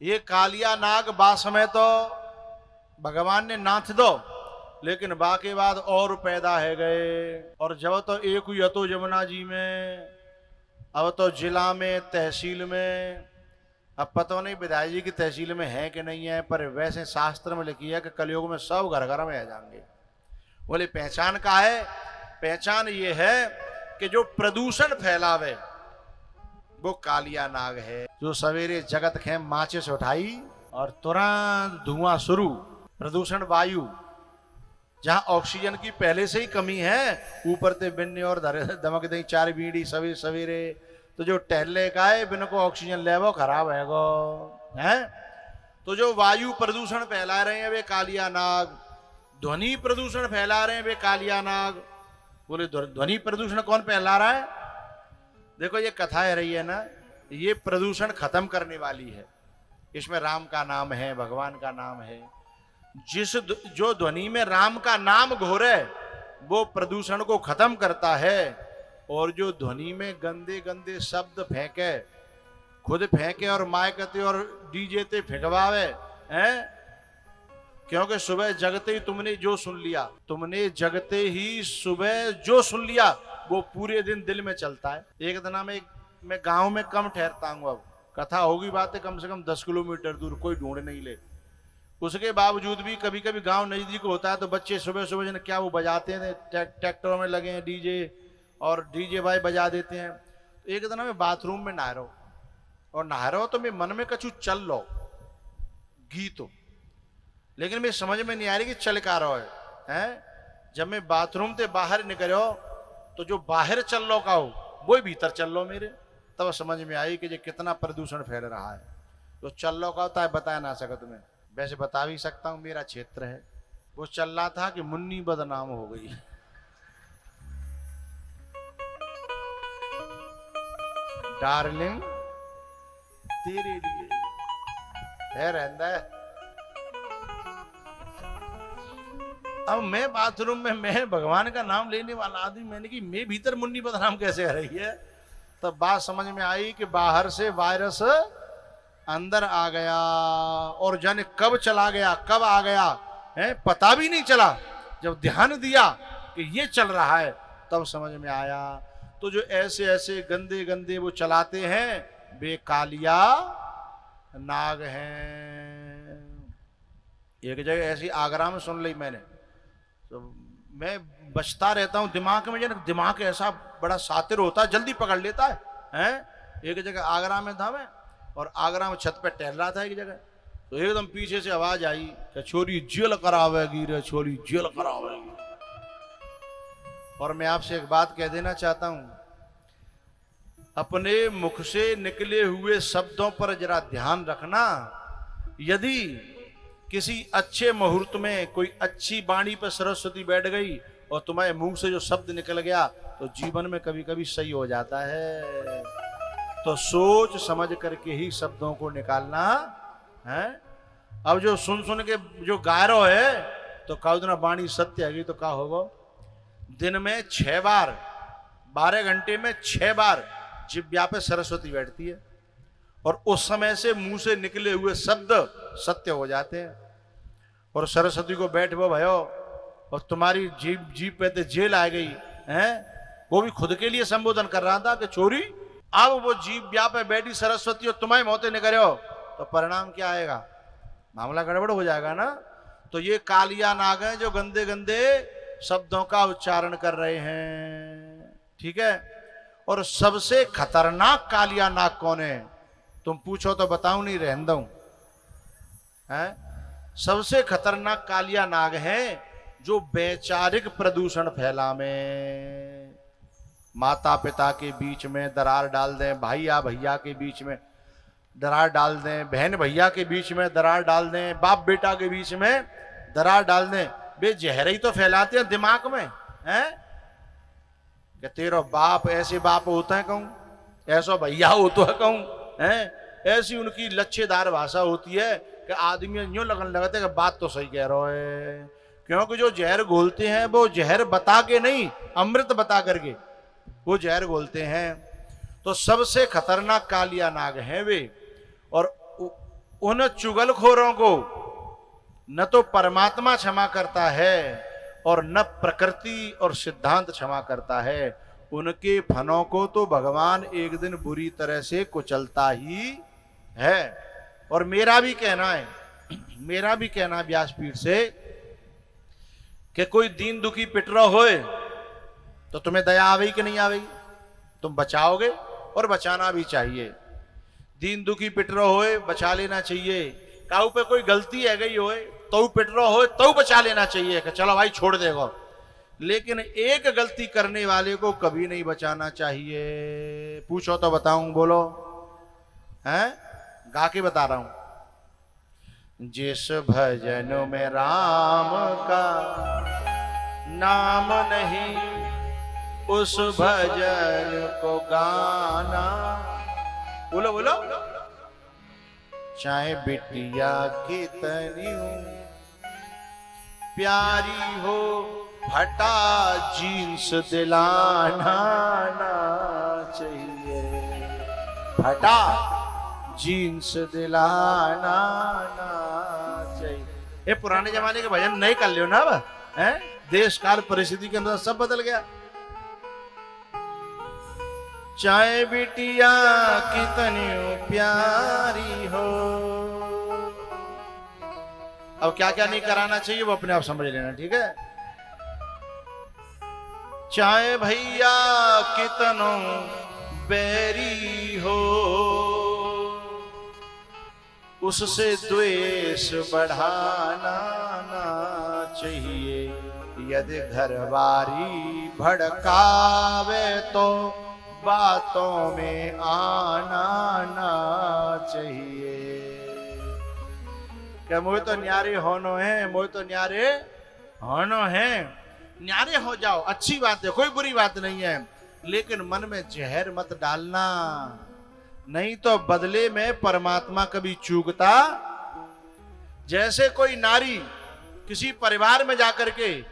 ये कालिया नाग बा समय तो भगवान ने नाथ दो, लेकिन बाकी बाद और पैदा है गए। और जब तो एक हुई तो यमुना जी में, अब तो जिला में, तहसील में, अब पता नहीं विधायक जी की तहसील में है कि नहीं है, पर वैसे शास्त्र में लिखी है कि कलयुग में सब घर घर में आ जाएंगे। बोले पहचान का है? पहचान ये है कि जो प्रदूषण फैलावे वो कालिया नाग है। जो सवेरे जगत खेम माचिस उठाई और तुरंत धुआं शुरू। प्रदूषण वायु, जहां ऑक्सीजन की पहले से ही कमी है, ऊपर ते बिन्ने और दमक दे चार बीड़ी सवेरे सवेरे, तो जो टहले का है बिन को ऑक्सीजन लेवो खराब है गो है। तो जो वायु प्रदूषण फैला रहे हैं वे कालिया नाग, ध्वनि प्रदूषण फैला रहे हैं वे कालिया नाग। बोले ध्वनि प्रदूषण कौन फैला रहा है? देखो ये कथा है रही है ना, ये प्रदूषण खत्म करने वाली है। इसमें राम का नाम है, भगवान का नाम है। जो ध्वनि में राम का नाम घोरे वो प्रदूषण को खत्म करता है। और जो ध्वनि में गंदे गंदे शब्द फेंके, खुद फेंके और मायकते और डीजे ते फेंकवावे हैं, क्योंकि सुबह जगते ही तुमने जो सुन लिया, तुमने जगते ही सुबह जो सुन लिया वो पूरे दिन दिल में चलता है। एक दिन में मैं गांव में कम ठहरता हूं, अब कथा होगी बातें कम से कम 10 किलोमीटर दूर, कोई ढूंढ नहीं ले। उसके बावजूद भी कभी कभी गांव नजदीक होता है तो बच्चे सुबह सुबह जन क्या वो बजाते हैं, ट्रैक्टरों में लगे हैं डीजे, और डीजे भाई बजा देते हैं। तो एक दिन मैं बाथरूम में नहा रहा हूं, और नहा रहा हूं तो मैं मन में कछु चल लो गीत हो, लेकिन मैं समझ में नहीं आ रही कि चल का रहा है। जब मैं बाथरूम से बाहर निकलो तो जो बाहर चल लो का हो वो भीतर चल लो मेरे, तब समझ में आई कि ये कितना प्रदूषण फैल रहा है। तो चल लो का होता है बता ना सका तुम्हें, वैसे बता भी सकता हूं, मेरा क्षेत्र है। वो चल रहा था कि मुन्नी बदनाम हो गई। डार्लिंग तेरे लिए है रहता है। अब मैं बाथरूम में, मैं भगवान का नाम लेने वाला आदमी, मैंने कि मैं भीतर मुन्नी बदनाम कैसे आ रही है? तब बात समझ में आई कि बाहर से वायरस अंदर आ गया, और जाने कब चला गया कब आ गया है पता भी नहीं चला। जब ध्यान दिया कि ये चल रहा है तब समझ में आया। तो जो ऐसे ऐसे गंदे गंदे वो चलाते हैं वे कालिया नाग हैं। एक जगह ऐसी आगरा में सुन ली मैंने, तो मैं बचता रहता हूं दिमाग में, जन दिमाग ऐसा बड़ा सातिर होता है, जल्दी पकड़ लेता है। एक जगह आगरा में था मैं, और आगरा में छत पे टहल रहा था एक जगह, तो एकदम पीछे से आवाज आई कि छोरी जेल करावेगी रे, छोरी जेल करावेगी। और मैं आपसे एक बात कह देना चाहता हूं, अपने मुख से निकले हुए शब्दों पर जरा ध्यान रखना। यदि किसी अच्छे मुहूर्त में कोई अच्छी वाणी पर सरस्वती बैठ गई और तुम्हारे मुंह से जो शब्द निकल गया तो जीवन में कभी कभी सही हो जाता है। तो सोच समझ करके ही शब्दों को निकालना है। अब जो सुन सुन के जो गायरो है तो कहा वाणी सत्य है, तो क्या होगा? दिन में 6 बार, 12 घंटे में 6 बार जिह्वा पे सरस्वती बैठती है, और उस समय से मुंह से निकले हुए शब्द सत्य हो जाते हैं। और सरस्वती को बैठ वो भयो, और तुम्हारी जीभ पे तो जेल आ गई है, वो भी खुद के लिए संबोधन कर रहा था कि चोरी। अब वो जीभ पे बैठी सरस्वती और तुम्हारी मौतें निकलो तो परिणाम क्या आएगा? मामला गड़बड़ हो जाएगा ना। तो ये कालिया नाग हैं जो गंदे गंदे शब्दों का उच्चारण कर रहे हैं, ठीक है। और सबसे खतरनाक कालिया नाग कौन है? तुम पूछो तो बताऊं नहीं, रहने दूं है। सबसे खतरनाक कालिया नाग है जो वैचारिक प्रदूषण फैला में, माता पिता के बीच में दरार डाल दें, भैया भैया के बीच में दरार डाल दें, बहन भैया के बीच में दरार डाल दें, बाप बेटा के बीच में दरार डाल दें। वे जहर ही तो फैलाते हैं दिमाग में, हैं कि तेरा बाप ऐसे बाप होता है कहूं, ऐसा भैया होता है कहूं, हैं। ऐसी उनकी लच्छेदार भाषा होती है कि आदमी यूं लगन लगता है कि बात तो सही कह रहा है। क्योंकि जो जहर घोलते हैं वो जहर बता के नहीं, अमृत बता करके वो जहर घोलते हैं। तो सबसे खतरनाक कालिया नाग हैं वे। और उन चुगलखोरों को न तो परमात्मा क्षमा करता है और न प्रकृति और सिद्धांत क्षमा करता है। उनके फनों को तो भगवान एक दिन बुरी तरह से कुचलता ही है। और मेरा भी कहना है व्यासपीठ से कि कोई दीन दुखी पिट रहा होए तो तुम्हें दया आवेगी कि नहीं आवेगी? तुम बचाओगे और बचाना भी चाहिए। दीन दुखी पिट रहा होए बचा लेना चाहिए। काऊ पे कोई गलती है गई होए तो पिट रहा हो तो बचा लेना चाहिए कि चलो भाई छोड़ देगा। लेकिन एक गलती करने वाले को कभी नहीं बचाना चाहिए। पूछो तो बताऊं, बोलो हैं? गा के बता रहा हूं। जिस भजन में राम का नाम नहीं उस भजन को गाना। बोलो बोलो। चाहे बिटिया कितनी प्यारी हो फटा जींस दिलाना ना चाहिए। फटा जींस दिलाना ना चाहिए। ये पुराने जमाने के भजन नहीं कर लियो ना अब, हैं? देश काल परिस्थिति के अंदर सब बदल गया। चाहे बिटिया कितनी प्यारी हो। अब क्या क्या नहीं कराना चाहिए वो अपने आप समझ लेना, ठीक है? चाहे भैया कितनों बैरी हो उससे द्वेष बढ़ाना ना चाहिए। यदि घरवारी भड़कावे तो बातों में आना ना चाहिए। क्या मोह तो न्यारे होनो है, मोह तो न्यारे होनो है। न्यारे हो जाओ, अच्छी बात है, कोई बुरी बात नहीं है, लेकिन मन में जहर मत डालना, नहीं तो बदले में परमात्मा कभी चूकता। जैसे कोई नारी किसी परिवार में जाकर के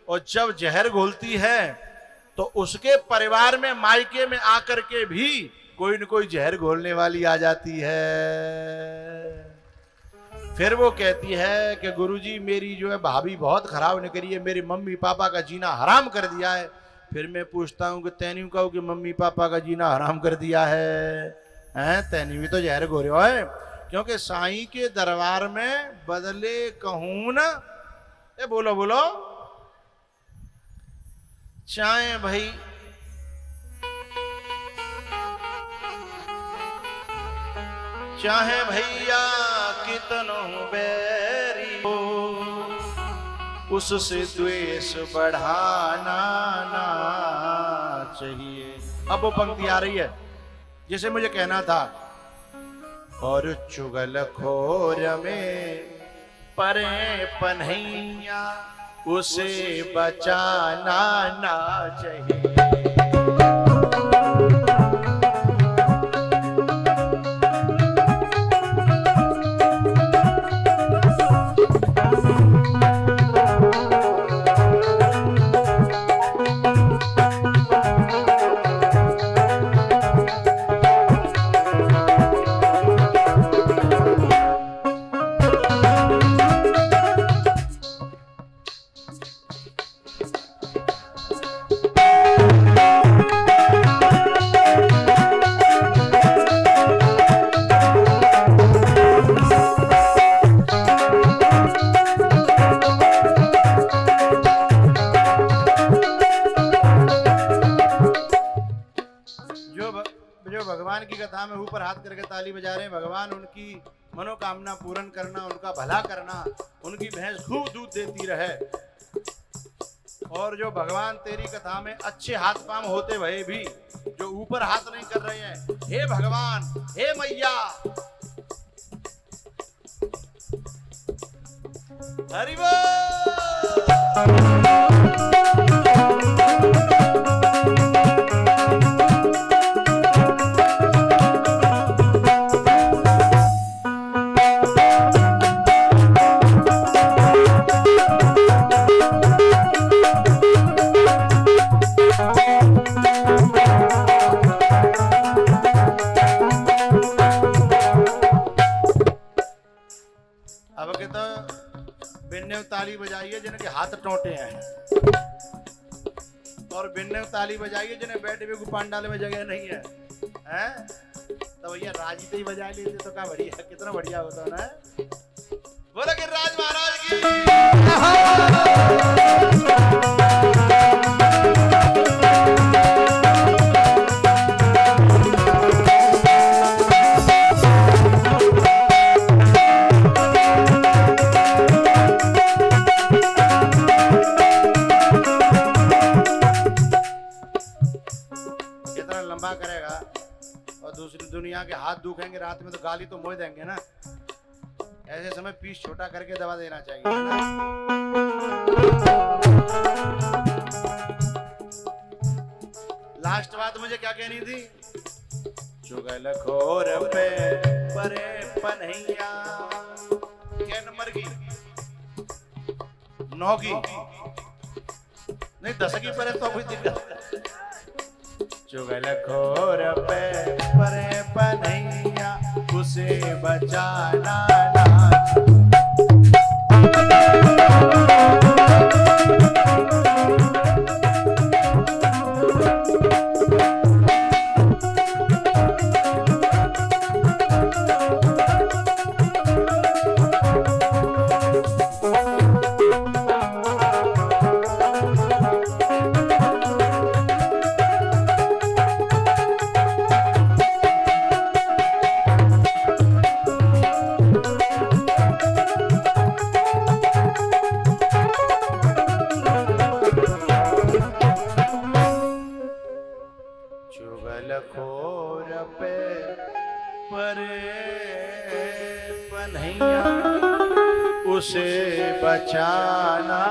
और जब जहर घोलती है तो उसके परिवार में मायके में आकर के भी कोई न कोई जहर घोलने वाली आ जाती है। फिर वो कहती है कि गुरुजी मेरी जो है भाभी बहुत खराब निकली है, मेरी मम्मी पापा का जीना हराम कर दिया है। फिर मैं पूछता हूँ कि तैनी कहूँ कि मम्मी पापा का जीना हराम कर दिया है, तैनी भी तो जहर घोरे हो है। क्योंकि साईं के दरबार में बदले कहूं ना, ए बोलो बोलो। चाहे भाई चाहे भैया कितनों बैरी हो उससे द्वेष बढ़ाना ना चाहिए। अब वो पंक्ति आ रही है जिसे मुझे कहना था। और चुगलखोर में परे पन्हैया उसे बचाना ना चाहिए। भगवान की कथा में ऊपर हाथ करके ताली बजा रहे हैं। भगवान उनकी मनोकामना पूर्ण करना, उनका भला करना, उनकी भैंस खूब दूध देती रहे। और जो भगवान तेरी कथा में अच्छे हाथ पांव होते भये भी जो ऊपर हाथ नहीं कर रहे हैं, हे भगवान, हे मैया, हरि बोल। अब के तो बिन्ने में ताली बजाइए जिनके हाथ टोटे हैं, और बिन्ने में ताली बजाइए जिन्हें बैठे हुए पांडाल में जगह नहीं है, हैं? तो भैया राजी तो ही बजा लेते तो क्या बढ़िया, कितना बढ़िया होता ना। बोलो गिरिराज महाराज की। लंबा करेगा और दूसरी दुनिया के हाथ दुखेंगे रात में तो गाली तो मोह देंगे ना। ऐसे समय पीस छोटा करके दबा देना चाहिए ना? लास्ट बात मुझे क्या कहनी थी? चुगल खोर पे परे पनैया, क्या नंबर की? 9 की नहीं 10 की परे तो कोई दिक्कत। चुगल खोर पे परे पनैया, उसे बचाना ना। खोर पे परे पनैया, उसे बचाना